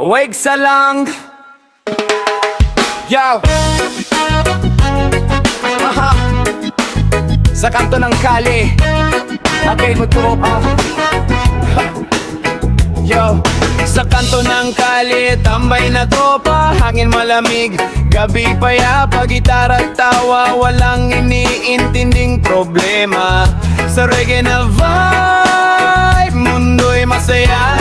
Wake sa lang. Yo. Aha. Sa kanto ng kali agay mo to. Yo. Sa kanto ng kali tambay na tropa, hangin malamig, gabi payapa, gitara at tawa, walang iniintinding problema. Sa reggae na vibe, mundo'y masaya.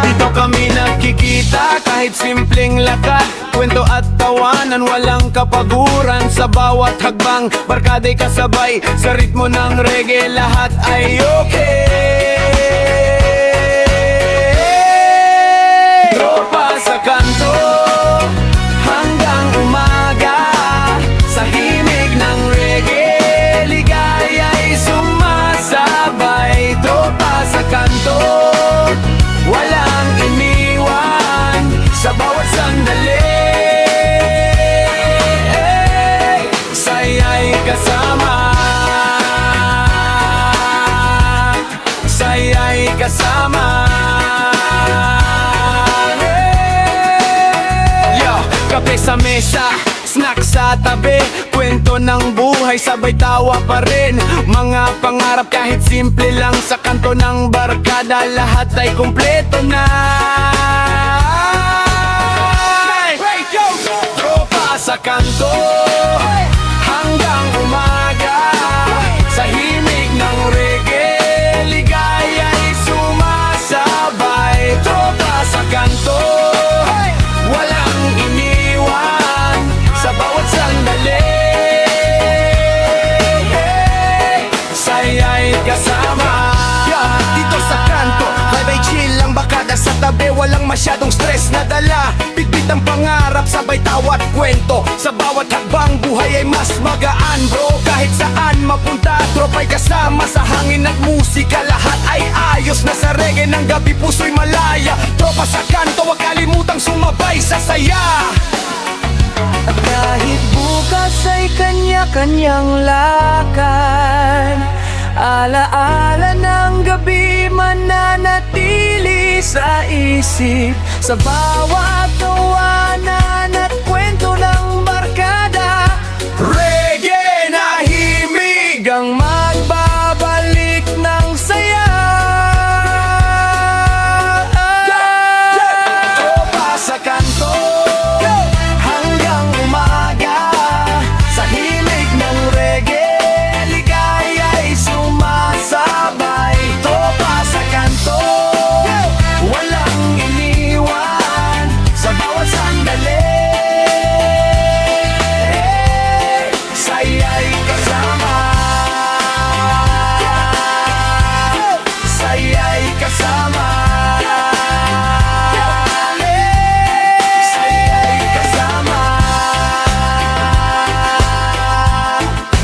Dito kami nakikita kahit simpleng lakad, kwento at tawanan, walang kapaguran. Sa bawat hagbang, barkaday kasabay, sa ritmo ng reggae lahat ay okay. Tropa sa kanto hanggang umaga, sa himig ng reggae ligaya'y sumasabay. Tropa sa kanto, walang iniwan sa bawat sandali. Saya'y kasama, saya'y kasama. Yo, kape sa mesa, snack sa tabi, kwento ng buhay, sabay tawa pa rin. Mga pangarap kahit simple lang, sa kanto ng barkada lahat ay kumpleto na. Tropa sa kanto hanggang umaga, sa himig ng reggae ligaya'y sumasabay. Tropa sa kanto, walang iniwan sa bawat sandali. Saya'y kasama. Dito sa kanto, bye-bye chill ang bakada sa tabi, walang masyadong stress na dala. Bitbit ang pangarap, sabay tawa at kwento, sa bawat hakbang buhay ay mas magaan. Bro, kahit saan mapunta, tropa'y kasama. Sa hangin at musika, lahat ay ayos na. Sa reggae ng gabi, puso'y malaya. Tropa sa kanto, wag kalimutang sumabay sa saya. At kahit bukas ay kanya-kanyang lakad, alaala ng gabi mananatili sa isip. Sa bawat tawanan at kwento ng barkada, Reggae na himig ang magbabalik ng saya. Tropa sa kanto hanggang umaga, sa himig ng reggae ligaya'y sumasabay. Tropa sa kanto, walang iniwan sa bawat sandali. Saya'y kasama, saya'y kasama. Saya'y kasama,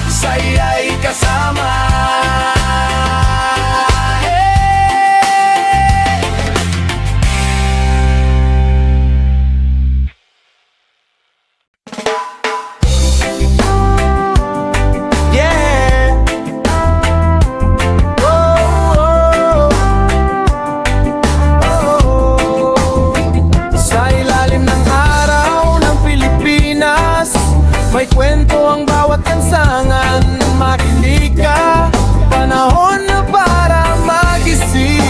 saya'y kasama. Yeah. Sa ilalim ng araw ng Pilipinas, may kwento ang bawat kansangan. Makinig ka, panahon na para magising.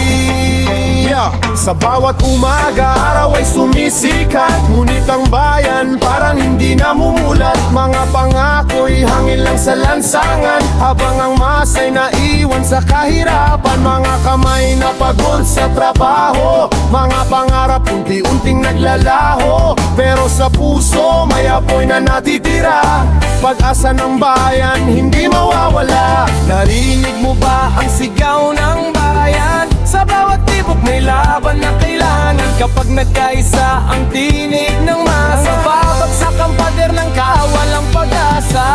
Sa bawat umaga, araw ay sumisikat, ngunit ang bayan parang hindi namumulat. Mga pangako'y hangin lang sa lansangan, habang ang masa'y naiwan sa kahirapan. Mga kamay na pagod sa trabaho, mga pangarap unti-unting naglalaho. Pero sa puso may apoy na natitira, pag-asa ng bayan hindi mawawala. Narinig mo ba ang sigaw ng bayan? Sa bawat tibok may laban na kailangan, kapag nagkaisa ang tinig ng masa. Babagsak ang pader ng kawalang pag-asa.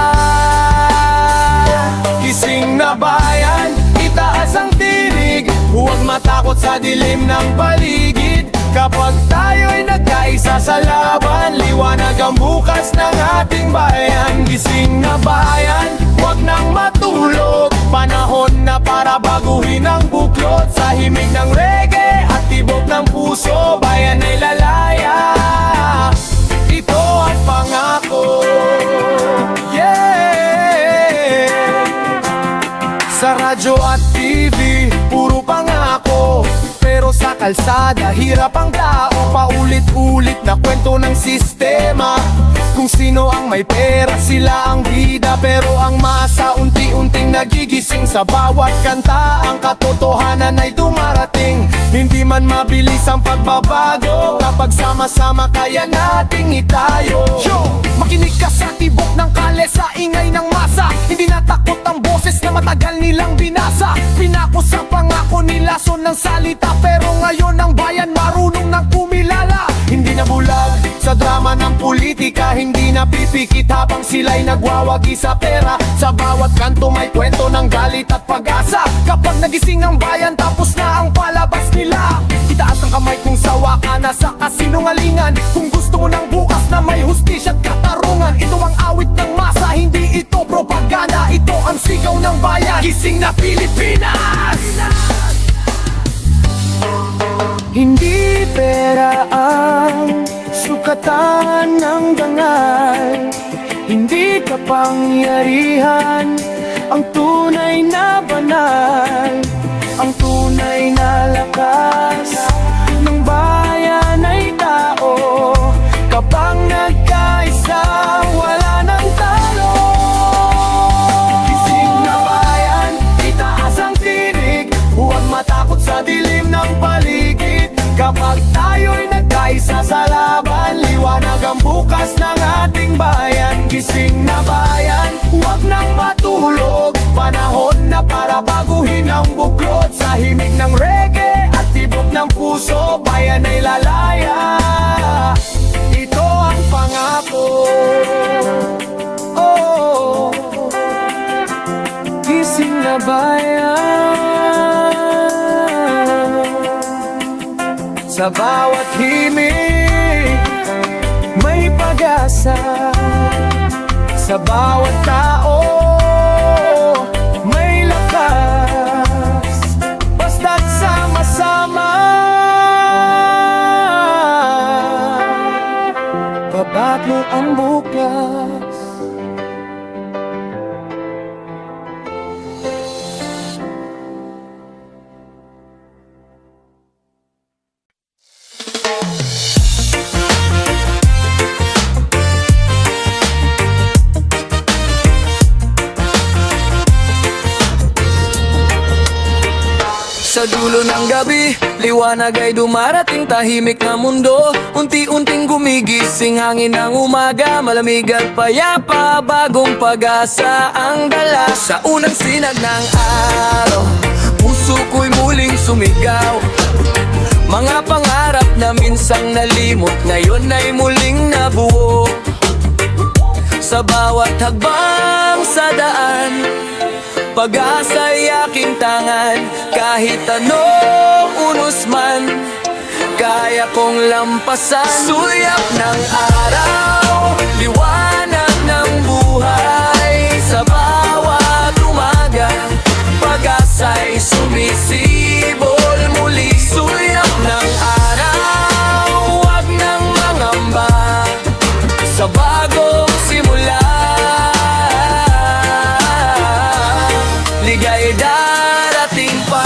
Gising na bayan, itaas ang tinig, huwag matakot sa dilim ng paligid. Kapag tayo'y nagkaisa sa laban, liwanag ang bukas ng ating bayan. Gising na bayan, huwag nang matulog, panahon na para baguhin ang buklod. Sa himig ng reggae at tibok ng puso, bayan ay lalaki. kalsada, hirap ang tao, paulit-ulit na kwento ng sistema. Kung sino ang may pera, sila ang bida, pero ang masa unti-unting nagigising. Sa bawat kanta, ang katotohanan ay dumarating. Hindi man mabilis ang pagbabago, kapag sama-sama kaya nating itayo. Makinig ka sa tibok ng kale, sa ingay ng masa. Hindi natakot ang boses na matagal nilang binasa. Pinako sa pangako nila, son ng salita, pero ngayon ang bayan marunong nang kumilala. Hindi na bulag sa drama ng politika, hindi na pipikit habang sila'y nagwawagi sa pera. Sa bawat kanto may kwento ng galit at pag-asa. Kapag nagising ang bayan, tapos na ang palabas nila. Itaas ang kamay kung sawa ka na sa kasinungalingan. Kung gusto mo ng bukas na may hustisya at katarungan. Ito ang awit ng masa, hindi ito propaganda. Ito ang sigaw ng bayan, gising na Pilipinas. Hindi pera ang sukatan ng dangal, hindi kapangyarihan ang tunay na banal. Ang tunay na lakas ng bayan ay tao. Kapag nagkaisa, wala nang talo. Gising na bayan, itaas ang tinig, huwag matakot sa dilim ng paligid. Kapag tayo'y nagkaisa sa laban, liwanag ang bukas ng ating bayan. Gising na bayan, huwag nang matulog, panahon na para baguhin ang buklod. Sa himig ng reggae at tibok ng puso, bayan ay lalaya. Ito ang pangako. Oh, gising na bayan. Sa bawat himig may pag-asa. Sa bawat tao may lakas. Basta't sama-sama, babat mo ang bukas. Sa dulo ng gabi, liwanag ay dumarating, tahimik na mundo. Unti-unting gumigising hangin ng umaga, malamig at payapa, bagong pag-asa ang dala. Sa unang sinag ng araw, puso ko'y muling sumigaw. Mga pangarap na minsang nalimot, ngayon ay muling nabuo. Sa bawat hagbang sa daan, pag-asa'y aking tangan. Kahit anong unos man, kaya kong lampasan. Suyap ng araw, liwanag ng buhay. Sa bawat umaga, pag-asa'y sumisibol muli. Suyap ng araw, huwag nang mangamba sa bagong simula. Ligay darating pa.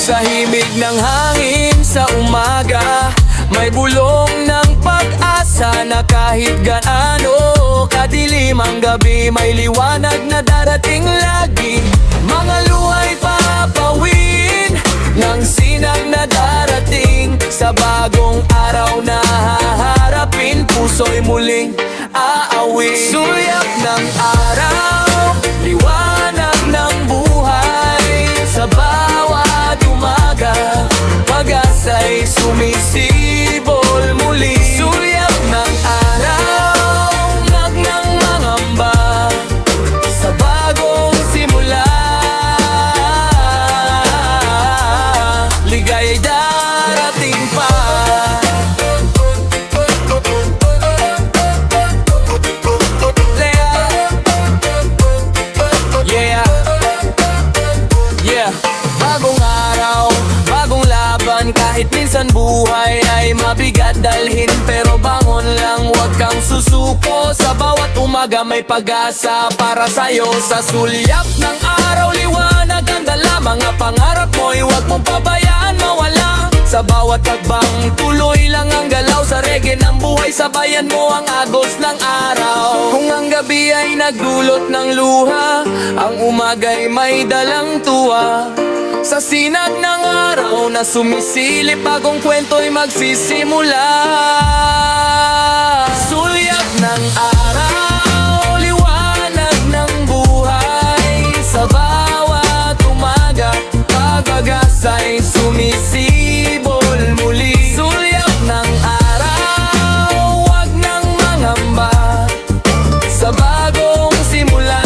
Sa himig ng hangin sa umaga, may bulong ng pag-asa na kahit gaano kadilim ang gabi, may liwanag na darating lagi. Mga luha'y papawin ng sinag na darating. Sa bagong araw na haharapin, puso'y muling aawin. Suyap ng araw, liwanag ng buhay. Sa bawat umaga, pag-asa'y sumisibol muli. Suyap ng araw, huwag nang mangamba sa bagong simula. Ligay darating pa. Yeah, yeah. Bagong araw, bagong laban. Kahit minsan buhay ay mabigat dalhin, pero bangon laban lang, huwag kang susuko. Sa bawat umaga may pag-asa para sa'yo. Sa sulyap ng araw, liwanag ang dala. Mga pangarap mo'y huwag mong pabayaan mawala. Sa bawat hakbang, tuloy lang ang galaw. Sa reggae ng buhay, sabayan mo ang agos ng araw. Kung ang gabi ay nagdulot ng luha, ang umaga'y may dalang tuwa. Sa sinag ng araw na sumisilip, bagong kwento'y magsisimula. Sulyap ng araw, liwanag ng buhay. Sa bawat umaga, pag-agasa'y sumisibol muli. Sulyap ng araw, wag nang mangamba sa bagong simula.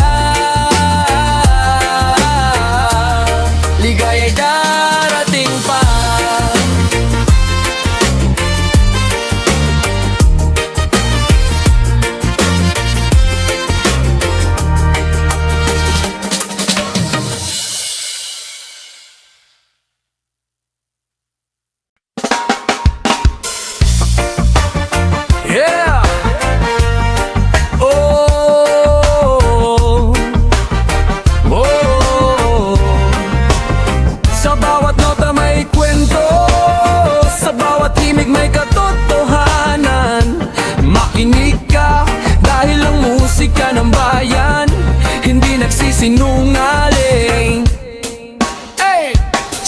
Ligaya'y darating pa. Yeah! Oh! Oh! Sa bawat nota may kwento, sa bawat himig may katotohanan. Makinig ka dahil ang musika ng bayan hindi nagsisinungaling.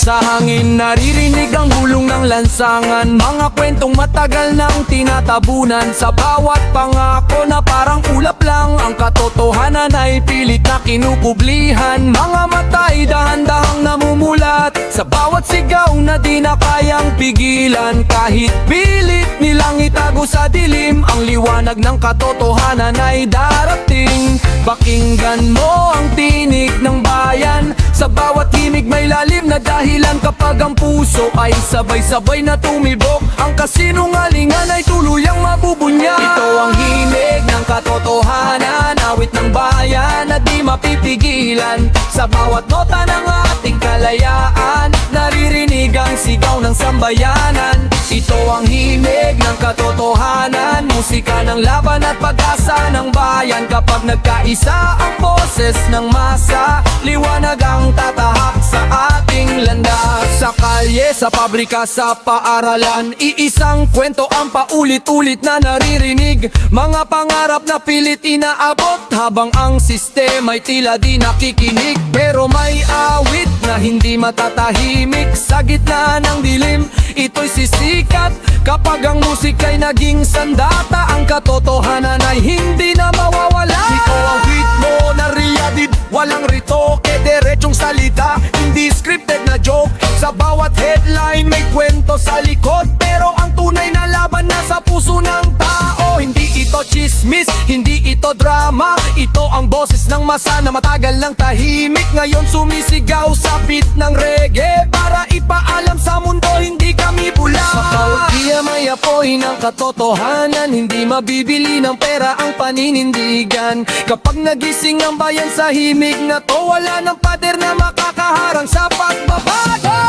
Sa hangin naririnig ang bulong ng lansangan, mga kwentong matagal nang tinatabunan. Sa bawat pangako na parang ulap lang, ang katotohanan ay pilit na kinukublihan. Mga mata'y dahan-dahang namumulat sa bawat sigaw na di na kayang pigilan. Kahit pilit nilang itago sa dilim, ang liwanag ng katotohanan ay darating. Pakinggan mo ang tinig ng bayan, sa bawat himig may lalim na dahilan. Kapag ang puso ay sabay-sabay na tumibok, ang kasinungalingan ay tuluyang mabubunya. Ito ang himig ng katotohanan, awit ng bayan na di mapipigilan. Sa bawat nota ng ating kalayaan, naririnig ang sigaw ng sambayanan. Ito ang himig ng katotohanan, musika ng laban at pag-asa ng bayan. Kapag nagkaisa ang boses ng masa, liwanag ang tatahak sa ating landas. Sa kalye, sa pabrika, sa paaralan, iisang kwento ang paulit-ulit na naririnig. Mga pangarap na pilit inaabot, habang ang sistema'y tila di nakikinig. Pero may awit na hindi matatahimik, sa gitna ng dilim, ito'y sisikat. Kapag ang musika'y naging sandata, ang katotohanan ay hindi na mawawala. Ito ang ritmo na realidad, walang ritoke, diretsong salita, hindi scripted na joke. Sa bawat headline may kwento sa likod, pero ang tunay na laban nasa puso ng tao. Hindi ito chismis, hindi ito drama, ito ang boses ng masa na matagal ng tahimik. Ngayon sumisigaw sa beat ng reggae, para ipaalam sa mundo hindi kami bula. Sa bawat diya may apoy ng katotohanan, hindi mabibili ng pera ang paninindigan. Kapag nagising ang bayan sa himig na to, wala ng pader na makakaharang sa pagbabago.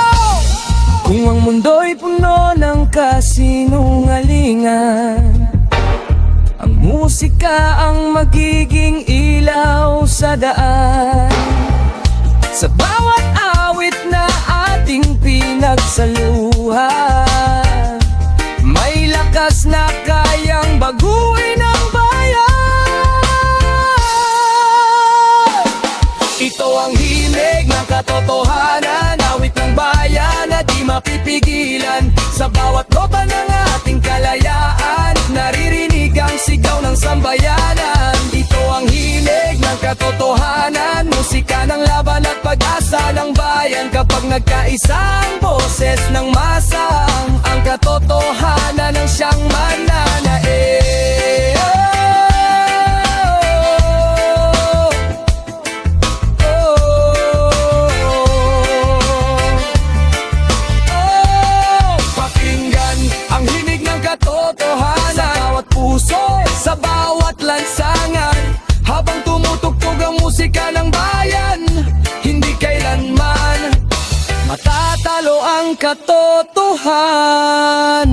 Kung ang mundo'y puno ng kasinungalingan, ang musika ang magiging ilaw sa daan. Sa bawat awit na ating pinagsaluhan, may lakas na kayang baguhin ang bayan. Ito ang himig ng katotohanan, awit ng bayan na di mapipigilan. Sa bawat nota ng ating kalayaan, naririnig ang sigaw ng sambayanan. Ito ang himig ng katotohanan, musika ng laban at pag-asa ng bayan. Kapag nagkaisa ang boses ng masang, ang katotohanan ang siyang mananaig. Pakinggan ang himig ng katotohanan sa bawat puso, sa bawat lansangan. Habang tumutugtog ang musika ng bayan, hindi kailanman matatalo ang katotohanan.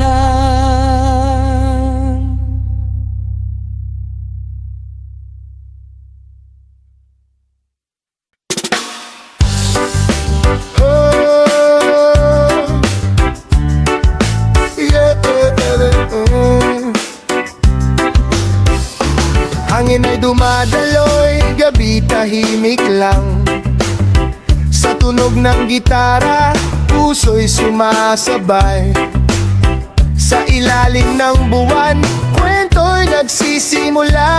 daloy, gabi tahimik lang. Sa tunog ng gitara, puso'y sumasabay. Sa ilalim ng buwan, kwento'y nagsisimula.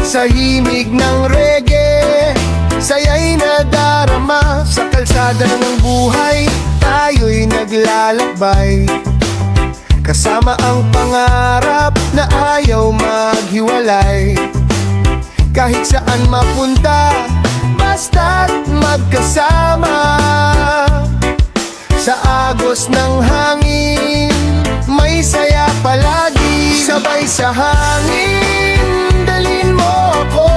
Sa himig ng reggae, saya'y nadarama. Sa kalsada ng buhay, tayo'y naglalakbay. Kasama ang pangarap na ayaw maghiwalay. Kahit saan mapunta, basta't magkasama. Sa agos ng hangin, may saya palagi. Sabay sa hangin, dalhin mo ako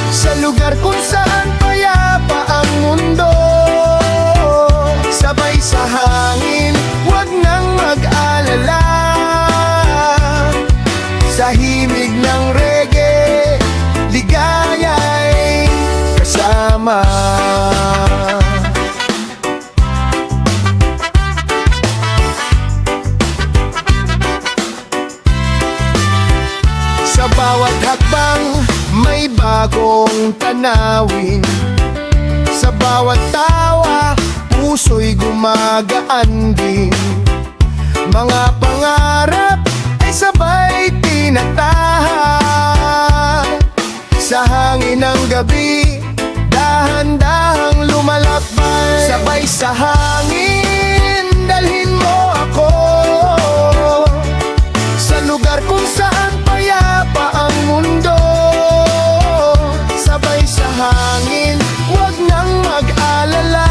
sa lugar kung saan payapa ang mundo. Sabay sa hangin, wag nang mag-alala. Sa himig ng reggae, ligaya'y kasama. Sa bawat hakbang, may bagong tanawin. Sa bawat tawa, puso'y gumagaan din. Mga pangarap ay sabay tinatahak. Sa hangin ng gabi, dahan-dahang lumalakbay. Sabay sa hangin, dalhin mo ako sa lugar kung saan payapa ang mundo. Sabay sa hangin, wag nang mag-alala.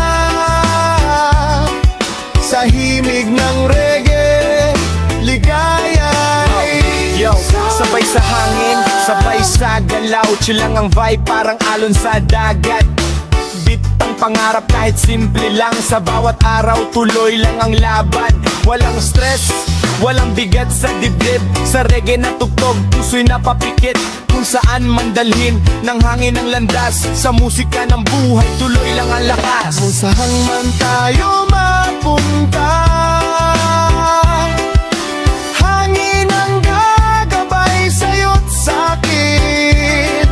Sa himig ng reggae, ligaya'y Sabay sa hangin, sabay sa galaw. Chill lang ang vibe, parang alon sa dagat. Beat ang pangarap kahit simple lang. Sa bawat araw, tuloy lang ang laban. Walang stress, walang bigat sa dibdib. Sa reggae na tugtog, puso'y napapikit. Kung saan man dalhin ng hangin ang landas. Sa musika ng buhay, tuloy lang ang lakas. kung saan man tayo mapunta, hangin ang gagabay sa'yo't sa'kin.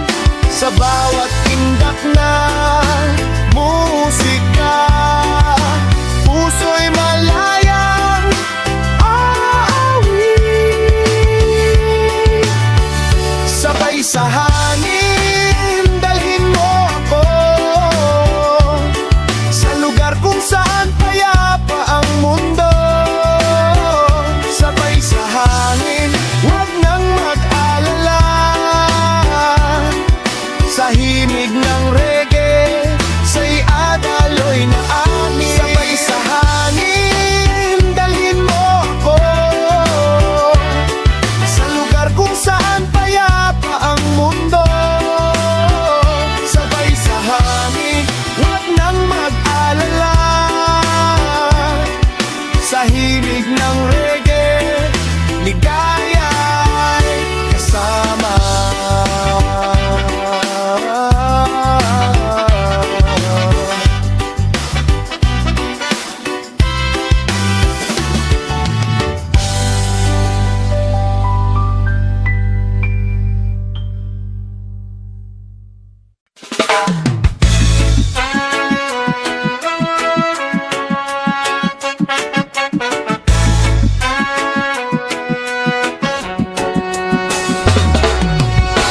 Sa bawat tindak na musika, puso'y malayang aawi. Sabay sa hangin, dalhin mo ako sa lugar kung saan payapa ang mundo. Sabay sa hangin, wag nang mag-alala. Sa himig ng reggae, sa'y adaloy na amin. Sabay sa hangin, dalhin mo ako sa lugar kung saan payapa ang mundo. Sabay sa hangin, wag nang mag-alala. Sa himig ng reggae, ligaya'y kasama.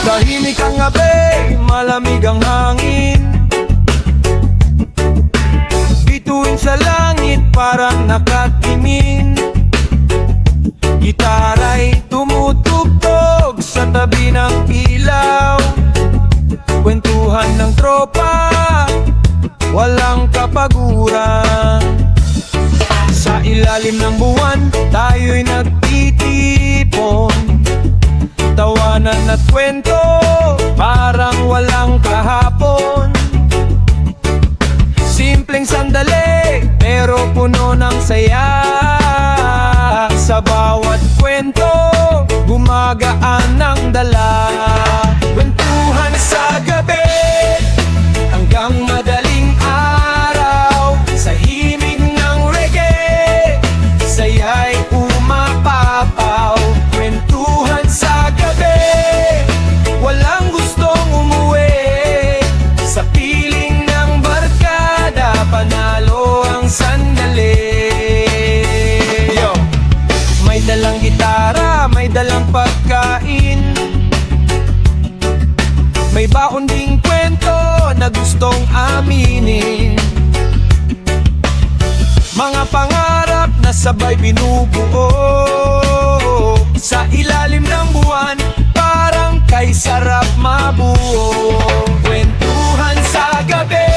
Tahimik ang gabi, malamig ang hangin. Bituin sa langit parang nakatingin. Gitara'y tumutugtog sa tabi ng ilaw. Kwentuhan ng tropa, walang kapaguran. Sa ilalim ng buwan, tayo'y nagtitipon. Tawanan at kwento, parang walang kahapon. Simpleng sandali, pero puno ng saya. Sa bawat kwento, gumagaan ang dala. Kwentuhan sa gabi, hanggang madaling araw. Sa himig ng reggae, saya'y umapapaw. Kwentuhan sa gabi, May baon ding kwento na gustong aminin, mga pangarap na sabay binubuo sa ilalim ng buwan, parang kay sarap mabuo. Kwentuhan sa gabi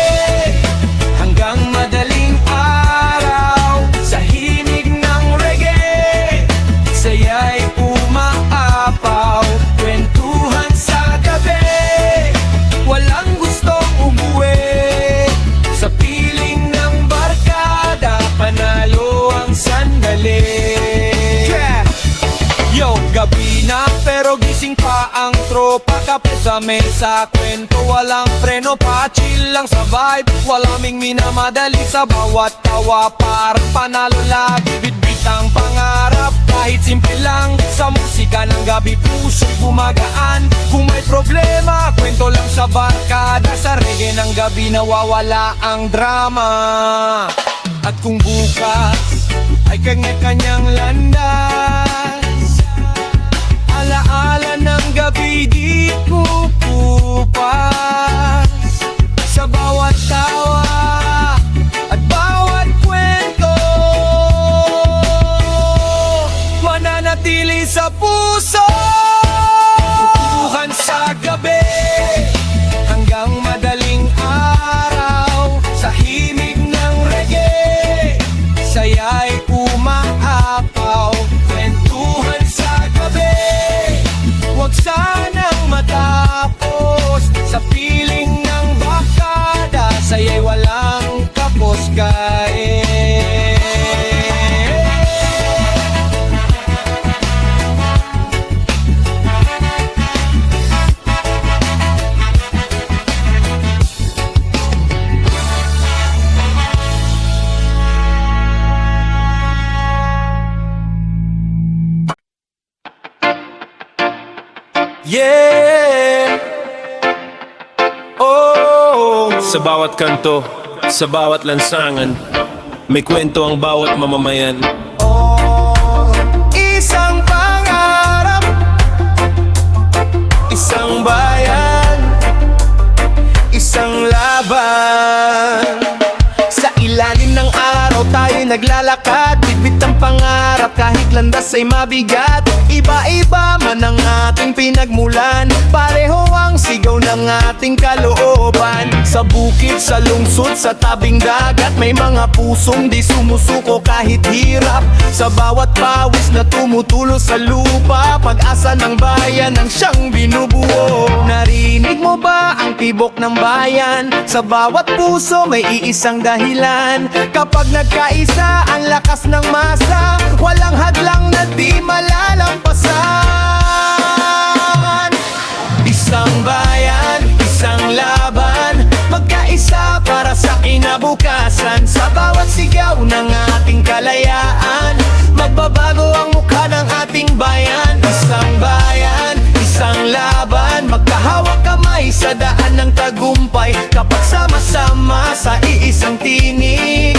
hanggang madaling araw, sa himig ng reggae, saya'y umaapaw. Kwentuhan sa gabi, walang gustong umuwi, sa piling ng barkada, panalo ang sandali. Yo, gabi na pero gising pa ang tropa, kape sa mesa, kwento walang preno, pa chill lang sa vibe, walang minamadali sa bawat tawa, parang panalo lagi, bitbit ang pangarap, kahit simple lang, sa musika ng gabi puso'y gumagaan. Kung may problema, kwento lang sa barkada, sa reggae ng gabi nawawala ang drama. At kung bukas ay kanya-kanyang landas, alaala ng gabi di kukupas, sa bawat tawa at bawat kwento, mananatili sa puso. Kwentuhan sa gabi hanggang madaling araw, sa himig ng reggae, saya'y umaapaw. Kwentuhan sa gabi, huwag sanang matapos, sa piling ng bakada, saya'y walang kapos kain. Yeah! Oh! Sa bawat kanto, sa bawat lansangan, may kwento ang bawat mamamayan. Oh, isang pangarap, Isang bayan, isang laban. sa ilalim ng araw tayo'y naglalakad, bitbit ang pangarap kahit landas ay mabigat. Iba-iba man ang ating pinagmulan, pareho ang sigaw ng ating kalooban. Sa bukid, sa lungsod, sa tabing dagat, may mga pusong di sumusuko kahit hirap. Sa bawat pawis na tumutulo sa lupa, pag-asa ng bayan ang siyang binubuo. Narinig mo ba ang tibok ng bayan? Sa bawat puso may iisang dahilan. Kapag nagkaisa ang lakas ng masa, walang hadlang na di malalampasan. Isang bayan, isang laban, magkaisa para sa kinabukasan. Sa bawat sigaw ng ating kalayaan, magbabago ang mukha ng ating bayan. Isang bayan, isang laban, magkahawak kamay sa daan ng tagumpay. Kapag sama-sama sa iisang tinig,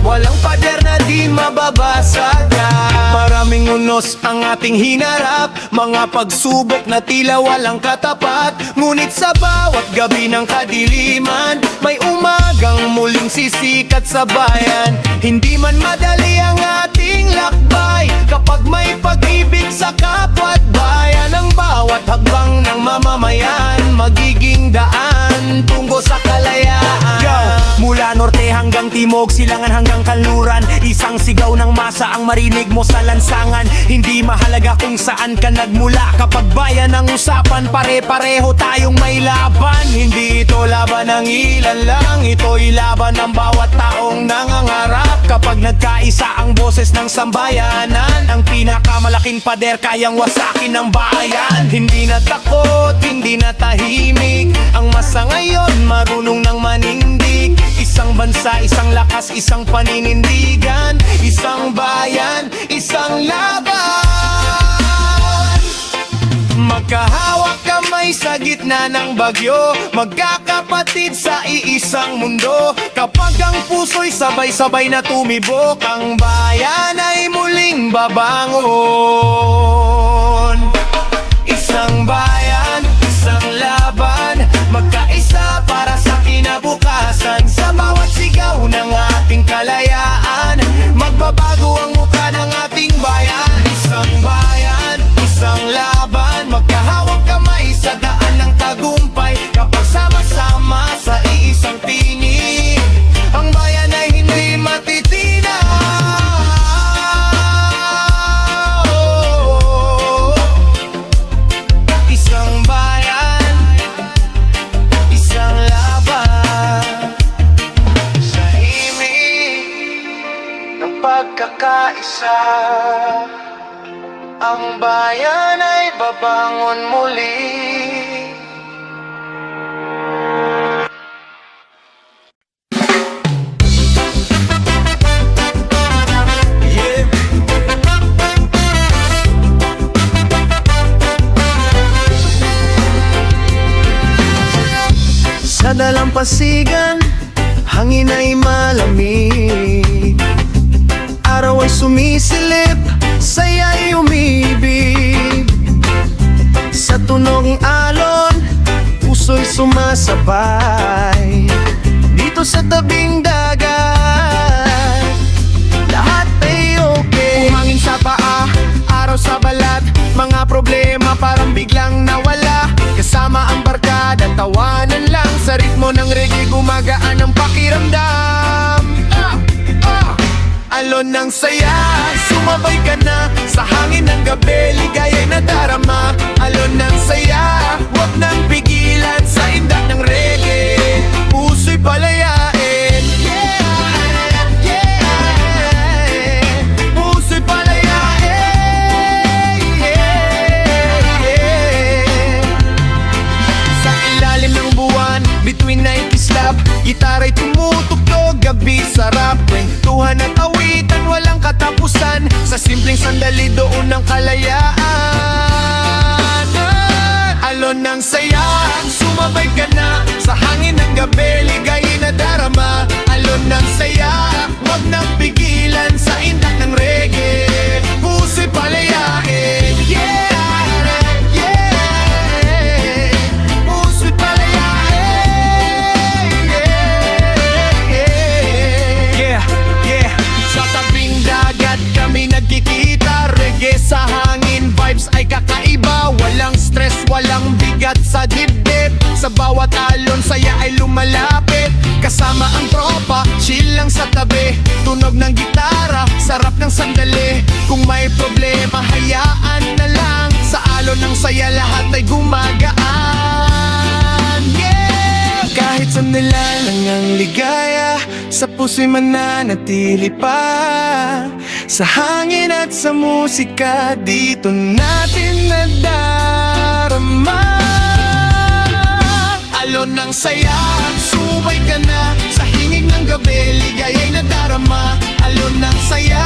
walang pader na di mababasagan. Maraming unos ang ating hinarap, mga pagsubok na tila walang katapat. Ngunit sa bawat gabi ng kadiliman, may umagang muling sisikat sa bayan. Hindi man madali ang ating lakbay, kapag may pag-ibig sa kapwa't bayan, ang bawat hakbang ng mamamayan magiging daan tungo sa kalayaan. Go! Mula norte hanggang timog, silangan hanggang kanluran, isang sigaw ng masa ang marinig mo sa lansangan. Hindi mahalaga kung saan ka nagmula, kapag bayan ang usapan, pare-pareho tayong may laban. Hindi ito laban ng ilan lang, ito'y laban ng bawat taong nangangarap. Kapag nagkaisa ang boses ng sambayanan, ang pinakamalaking pader kayang wasakin ng bayan. Hindi na takot, hindi na tahimik, ang masa ngayon marunong ng manindig. Isang bansa, isang lakas, isang paninindigan, isang bayan, isang laban. Magkahawak kamay sa gitna ng bagyo, magkakapatid sa iisang mundo. Kapag ang puso'y sabay-sabay na tumibok, ang bayan ay muling babangon. Isang bayan, isang laban, pag-asa, ang bayan ay babangon muli. Yeah. Sa dalampasigan, hangin ay malamig. Araw ay sumisilip, saya'y umibig. Sa tunog ng alon, puso'y sumasabay. Dito sa tabing dagat, lahat ay okay. Umangin sa paa, araw sa balat, mga problema parang biglang nawala. Kasama ang barkada, tawanan lang. Sa ritmo ng reggae, gumagaan ang pakiramdam. Alon ng saya, sumabay ka na. Sa hangin ng gabi, ligaya'y nadarama. Alon ng saya, huwag nang pigilan. Sa indak ng reggae, puso'y palayain. Yeah, yeah, puso'y palayain. Yeah. Sa ilalim ng buwan, between night islap, gitara'y tumutugtog, gabi sarap. Kwentuhan at awitan, walang katapusan. Sa simpleng sandali, doon ang kalayaan. Alon ng saya, sumabay ka na. Sa hangin ng gabi, ligaya'y nadarama. Alon ng saya, huwag nang pigilan. Sa indak ng reggae, puso'y palayain. Yeah, yeah, puso'y palayain. Yeah, yeah. Sa tabing dagat kami nagkikita. Reggae sa hangin, vibes ay kakaiba. Walang stress, walang bigat sa dibdib. Sa bawat alon, saya ay lumalapit. Kasama ang tropa, chill lang sa tabi. Tunog ng gitara, sarap ng sandali. Kung may problema, hayaan na lang. Sa alon ng saya, lahat ay gumagaan. Yeah! Kahit sandali lang ang ligaya, sa puso'y mananatili pa. Sa hangin at sa musika, dito natin nadarama. Alon ng saya, sumay ka na. Sa hingig ng gabi, ligaya'y nadarama. Alon ng saya,